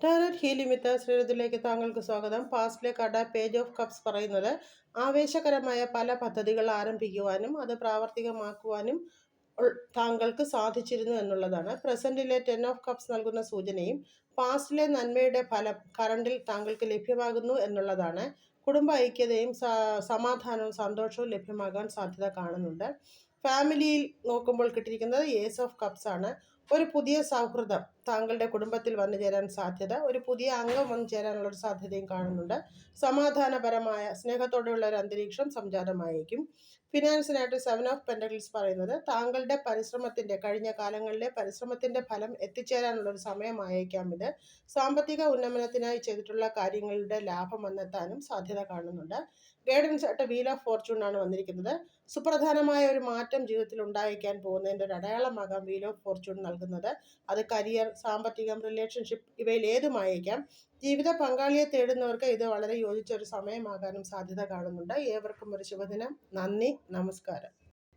Tarot healing വിത്ത് ശ്രീരഥിലേക്ക് താങ്കൾക്ക് സ്വാഗതം. പാസ്റ്റിലെ കട പേജ് ഓഫ് കപ്സ് പറയുന്നത് ആവേശകരമായ പല പദ്ധതികൾ ആരംഭിക്കുവാനും അത് പ്രാവർത്തികമാക്കുവാനും താങ്കൾക്ക് സാധിച്ചിരുന്നു എന്നുള്ളതാണ്. പ്രസന്റിലെ 10 ഓഫ് കപ്സ് നൽകുന്ന സൂചനയും പാസ്റ്റിലെ നന്മയുടെ ഫലം കറണ്ടിൽ താങ്കൾക്ക് ലഭ്യമാകുന്നു എന്നുള്ളതാണ്. കുടുംബ ഐക്യതയും സമാധാനവും സന്തോഷവും ലഭ്യമാകാൻ സാധ്യത കാണുന്നുണ്ട്. ഫാമിലിയിൽ നോക്കുമ്പോൾ കിട്ടിയിരിക്കുന്നത് ഏസ് ഓഫ് കപ്സ് ആണ്. ഒരു പുതിയ സൗഹൃദം താങ്കളുടെ കുടുംബത്തിൽ വന്നു ചേരാൻ സാധ്യത, ഒരു പുതിയ അംഗം വന്നു ചേരാനുള്ള ഒരു സാധ്യതയും കാണുന്നുണ്ട്. സമാധാനപരമായ സ്നേഹത്തോടെയുള്ള ഒരു അന്തരീക്ഷം സംജാതമായേക്കും. ഫിനാൻസിനായിട്ട് 7 ഓഫ് പെൻറ്റക്കിൾസ് പറയുന്നത് താങ്കളുടെ കഴിഞ്ഞ കാലങ്ങളിലെ പരിശ്രമത്തിൻ്റെ ഫലം എത്തിച്ചേരാനുള്ള ഒരു സമയമായേക്കാം ഇത്. സാമ്പത്തിക ഉന്നമനത്തിനായി ചെയ്തിട്ടുള്ള കാര്യങ്ങളുടെ ലാഭം വന്നെത്താനും സാധ്യത കാണുന്നുണ്ട്. ഗൈഡൻസ് ആയിട്ട് വീൽ ഓഫ് ഫോർച്യൂൺ ആണ് വന്നിരിക്കുന്നത്. സുപ്രധാനമായ ഒരു മാറ്റം ജീവിതത്തിൽ ഉണ്ടായേക്കാൻ പോകുന്നതിൻ്റെ ഒരു അടയാളമാകാം വീൽ ഓഫ് ഫോർച്യൂൺ നൽകുന്നത്. അത് കരിയർ, സാമ്പത്തികം, റിലേഷൻഷിപ്പ് ഇവയിൽ ഏതുമായേക്കാം. ജീവിത പങ്കാളിയെ തേടുന്നവർക്ക് ഇത് വളരെ യോജിച്ച ഒരു സമയമാകാനും സാധ്യത കാണുന്നുണ്ട്. ഏവർക്കും ഒരു ശുഭദിനം. നന്ദി, നമസ്കാരം.